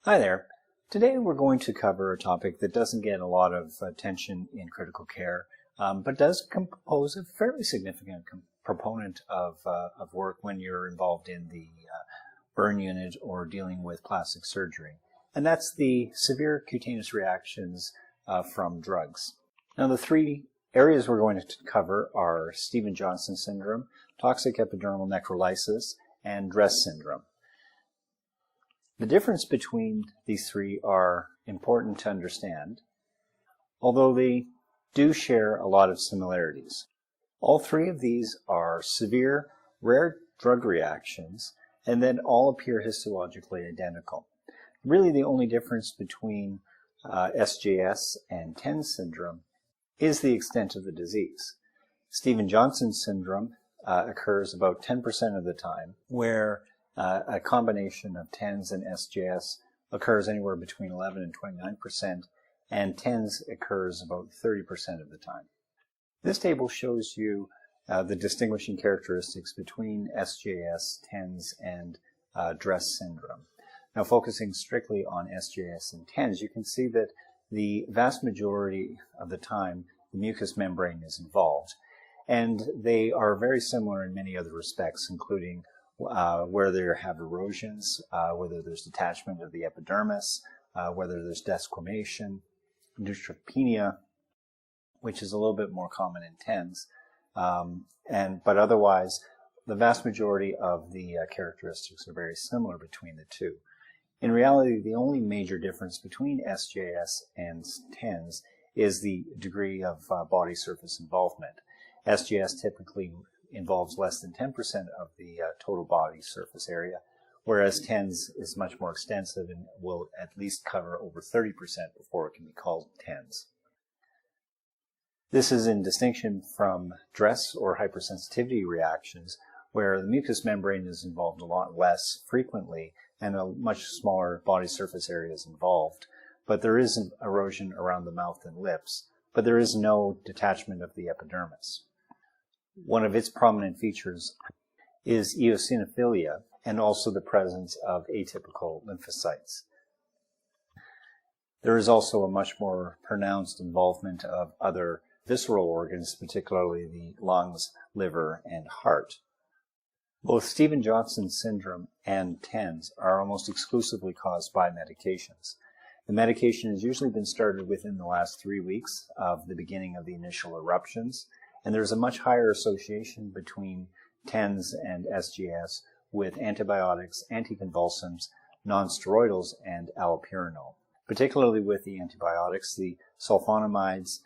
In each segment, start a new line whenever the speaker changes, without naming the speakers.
Hi there. Today we're going to cover a topic that doesn't get a lot of attention in critical care, but does compose a fairly significant proponent of work when you're involved in the burn unit or dealing with plastic surgery. And that's the severe cutaneous reactions from drugs. Now the three areas we're going to cover are Stevens-Johnson syndrome, toxic epidermal necrolysis, and DRESS syndrome. The difference between these three are important to understand, although they do share a lot of similarities. All three of these are severe, rare drug reactions, and then all appear histologically identical. Really, the only difference between SJS and TENS syndrome is the extent of the disease. Stevens-Johnson syndrome occurs about 10% of the time, where a combination of TENS and SJS occurs anywhere between 11 and 29%, and TENS occurs about 30% of the time. This table shows you the distinguishing characteristics between SJS, TENS, and DRESS syndrome. Now, focusing strictly on SJS and TENS, you can see that the vast majority of the time the mucous membrane is involved, and they are very similar in many other respects, including where there have erosions, whether there's detachment of the epidermis, whether there's desquamation, neutropenia, which is a little bit more common in TENS, but otherwise the vast majority of the characteristics are very similar between the two. In reality, the only major difference between SJS and TENS is the degree of body surface involvement. SJS typically involves less than 10% of the total body surface area, whereas TENS is much more extensive and will at least cover over 30% before it can be called TENS. This is in distinction from DRESS or hypersensitivity reactions, where the mucous membrane is involved a lot less frequently and a much smaller body surface area is involved. But there is an erosion around the mouth and lips, but there is no detachment of the epidermis. One of its prominent features is eosinophilia and also the presence of atypical lymphocytes. There is also a much more pronounced involvement of other visceral organs, particularly the lungs, liver, and heart. Both Stevens-Johnson syndrome and TENS are almost exclusively caused by medications. The medication has usually been started within the last 3 weeks of the beginning of the initial eruptions, and there's a much higher association between TENS and SJS with antibiotics, anticonvulsants, nonsteroidals, and allopurinol. Particularly with the antibiotics, the sulfonamides,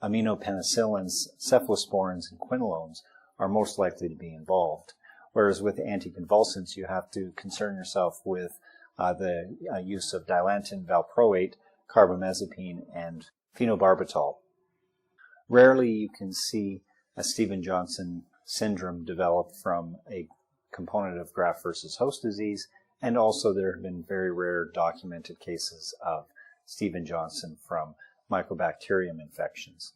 aminopenicillins, cephalosporins, and quinolones are most likely to be involved. Whereas with anticonvulsants, you have to concern yourself with the use of dilantin, valproate, carbamazepine, and phenobarbital. Rarely you can see a Stevens-Johnson syndrome develop from a component of graft versus host disease, and also there have been very rare documented cases of Stevens-Johnson from mycobacterium infections.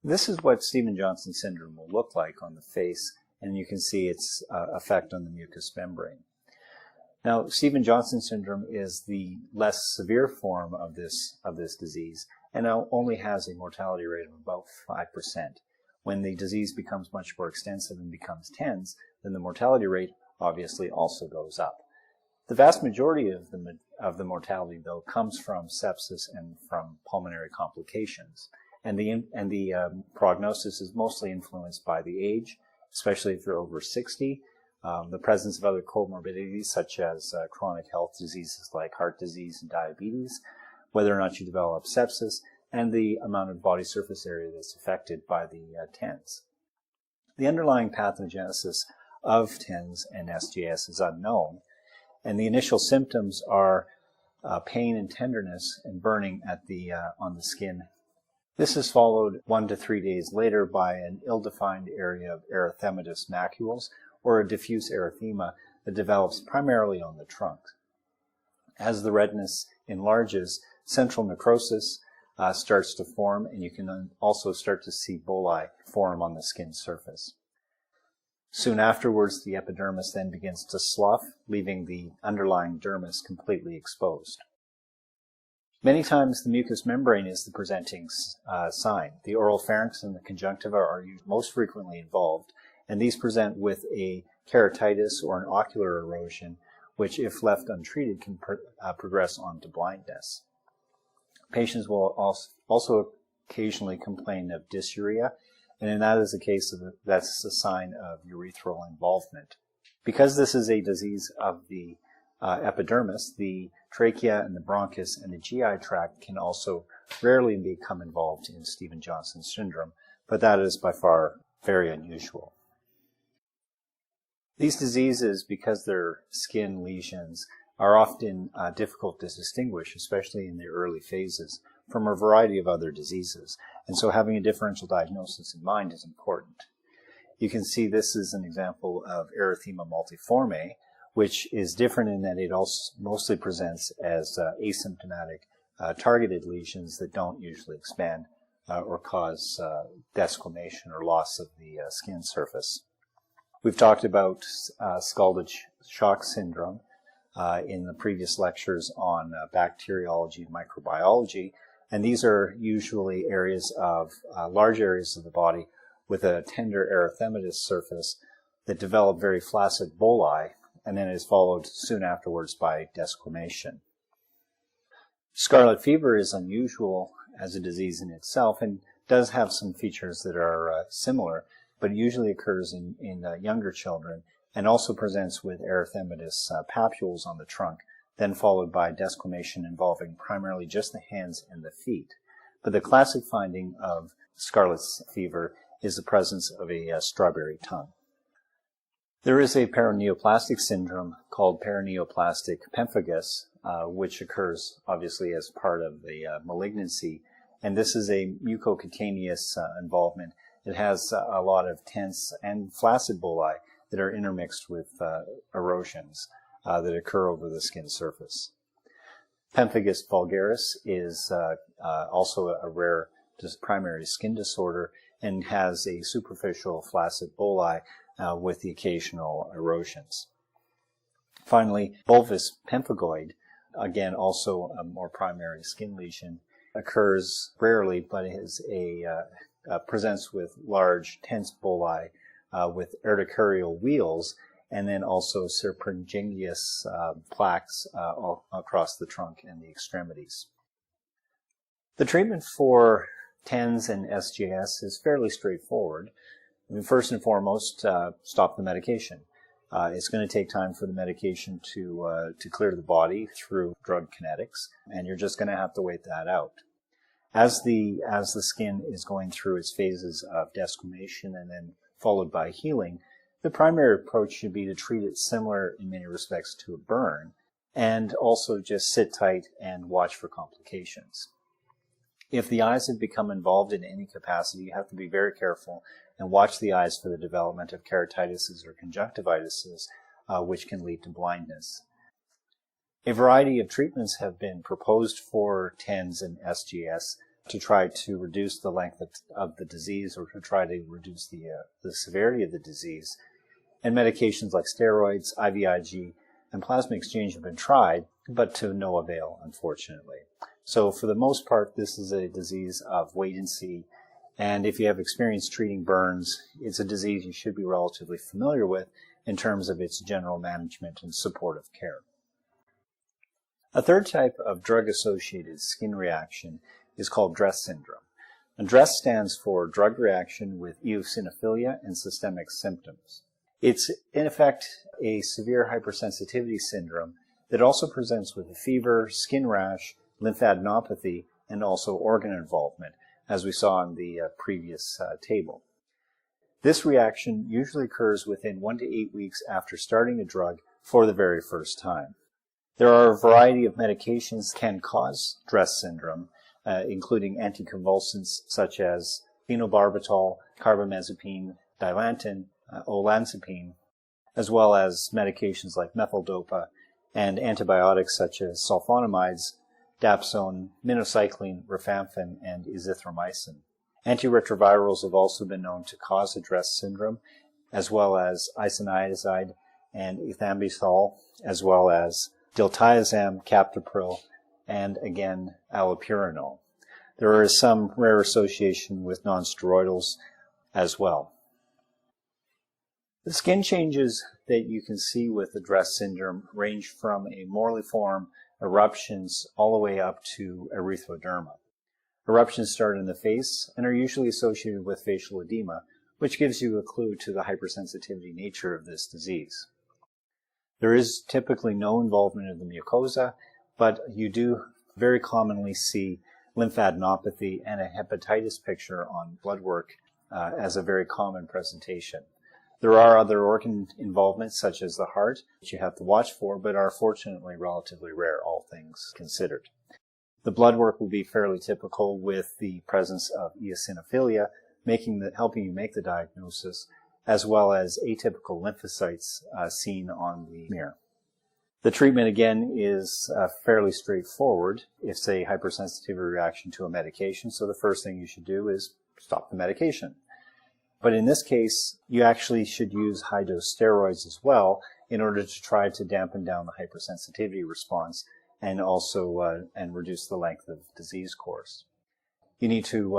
This is what Stevens-Johnson syndrome will look like on the face, and you can see its effect on the mucous membrane. Now, Stevens-Johnson syndrome is the less severe form of this disease, and only has a mortality rate of about 5%. When the disease becomes much more extensive and becomes TENS, then the mortality rate obviously also goes up. The vast majority of the mortality, though, comes from sepsis and from pulmonary complications, and the prognosis is mostly influenced by the age, especially if you're over 60. The presence of other comorbidities such as chronic health diseases like heart disease and diabetes, whether or not you develop sepsis, and the amount of body surface area that's affected by the TENS. The underlying pathogenesis of TENS and SJS is unknown, and the initial symptoms are pain and tenderness and burning on the skin. This is followed 1 to 3 days later by an ill-defined area of erythematous macules, or a diffuse erythema that develops primarily on the trunk. As the redness enlarges, central necrosis starts to form, and you can also start to see bullae form on the skin surface. Soon afterwards, the epidermis then begins to slough, leaving the underlying dermis completely exposed. Many times the mucous membrane is the presenting sign. The oral pharynx and the conjunctiva are most frequently involved, and these present with a keratitis or an ocular erosion, which, if left untreated, can progress on to blindness. Patients will also occasionally complain of dysuria, and in that is the case, that's a sign of urethral involvement. Because this is a disease of the epidermis, the trachea and the bronchus and the GI tract can also rarely become involved in Stevens-Johnson syndrome, but that is by far very unusual. These diseases, because they're skin lesions, are often difficult to distinguish, especially in the early phases, from a variety of other diseases. And so having a differential diagnosis in mind is important. You can see this is an example of erythema multiforme, which is different in that it also mostly presents as asymptomatic targeted lesions that don't usually expand or cause desquamation or loss of the skin surface. We've talked about scalded shock syndrome in the previous lectures on bacteriology and microbiology, and these are usually areas of large areas of the body with a tender erythematous surface that develop very flaccid bulli, and then is followed soon afterwards by desquamation. Scarlet fever is unusual as a disease in itself and does have some features that are similar, but it usually occurs in younger children and also presents with erythematous papules on the trunk, then followed by desquamation involving primarily just the hands and the feet. But the classic finding of scarlet fever is the presence of a strawberry tongue. There is a paraneoplastic syndrome called paraneoplastic pemphigus, which occurs obviously as part of the malignancy, and this is a mucocutaneous involvement. It has a lot of tense and flaccid bulli that are intermixed with erosions that occur over the skin surface. Pemphigus vulgaris is also a rare primary skin disorder and has a superficial flaccid bulli with the occasional erosions. Finally, bulbous pemphigoid, again also a more primary skin lesion, occurs rarely, but is presents with large tense bulli with urticarial wheals, and then also serpinginous plaques all across the trunk and the extremities. The treatment for TENS and SJS is fairly straightforward. I mean, first and foremost, stop the medication. It's going to take time for the medication to clear the body through drug kinetics, and you're just going to have to wait that out. As the skin is going through its phases of desquamation and then followed by healing, the primary approach should be to treat it similar in many respects to a burn, and also just sit tight and watch for complications. If the eyes have become involved in any capacity, you have to be very careful and watch the eyes for the development of keratitises or conjunctivitis, which can lead to blindness. A variety of treatments have been proposed for TENS and SJS to try to reduce the length of the disease or to try to reduce the severity of the disease. And medications like steroids, IVIG, and plasma exchange have been tried, but to no avail, unfortunately. So for the most part, this is a disease of wait and see. And if you have experience treating burns, it's a disease you should be relatively familiar with in terms of its general management and supportive care. A third type of drug-associated skin reaction is called DRESS syndrome. And DRESS stands for drug reaction with eosinophilia and systemic symptoms. It's, in effect, a severe hypersensitivity syndrome that also presents with a fever, skin rash, lymphadenopathy, and also organ involvement, as we saw in the previous table. This reaction usually occurs within 1 to 8 weeks after starting a drug for the very first time. There are a variety of medications that can cause DRESS syndrome, including anticonvulsants such as phenobarbital, carbamazepine, dilantin, olanzapine, as well as medications like methyldopa and antibiotics such as sulfonamides, dapsone, minocycline, rifampin, and azithromycin. Antiretrovirals have also been known to cause a DRESS syndrome, as well as isoniazid and ethambutol, as well as diltiazem, captopril, and again, allopurinol. There is some rare association with nonsteroidals as well. The skin changes that you can see with the DRESS syndrome range from a morelliform eruptions all the way up to erythroderma. Eruptions start in the face and are usually associated with facial edema, which gives you a clue to the hypersensitivity nature of this disease. There is typically no involvement of the mucosa, but you do very commonly see lymphadenopathy and a hepatitis picture on blood work as a very common presentation. There are other organ involvements, such as the heart, which you have to watch for, but are fortunately relatively rare, all things considered. The blood work will be fairly typical with the presence of eosinophilia, helping you make the diagnosis, as well as atypical lymphocytes seen on the smear. The treatment, again, is fairly straightforward. It's a hypersensitivity reaction to a medication, so the first thing you should do is stop the medication. But in this case, you actually should use high-dose steroids as well in order to try to dampen down the hypersensitivity response and also and reduce the length of disease course. You need to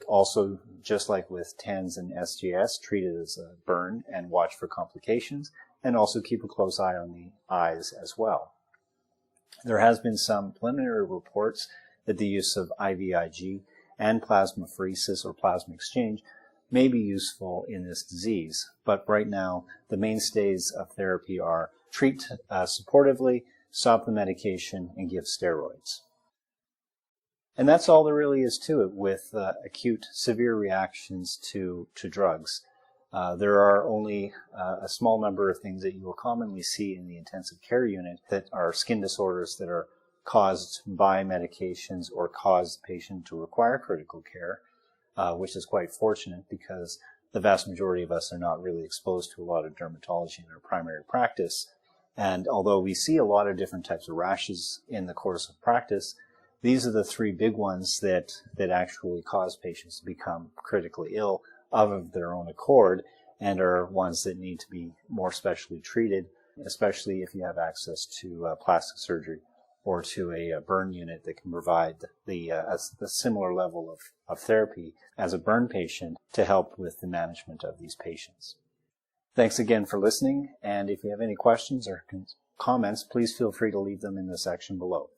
also, just like with TENS and SGS, treat it as a burn and watch for complications, and also keep a close eye on the eyes as well. There has been some preliminary reports that the use of IVIG and plasmapheresis or plasma exchange may be useful in this disease, but right now the mainstays of therapy are treat supportively, stop the medication, and give steroids. And that's all there really is to it with acute severe reactions to drugs. There are only a small number of things that you will commonly see in the intensive care unit that are skin disorders that are caused by medications or cause the patient to require critical care, which is quite fortunate because the vast majority of us are not really exposed to a lot of dermatology in our primary practice. And although we see a lot of different types of rashes in the course of practice, these are the three big ones that actually cause patients to become critically ill of their own accord and are ones that need to be more specially treated, especially if you have access to plastic surgery or to a burn unit that can provide a similar level of therapy as a burn patient to help with the management of these patients. Thanks again for listening, and if you have any questions or comments, please feel free to leave them in the section below.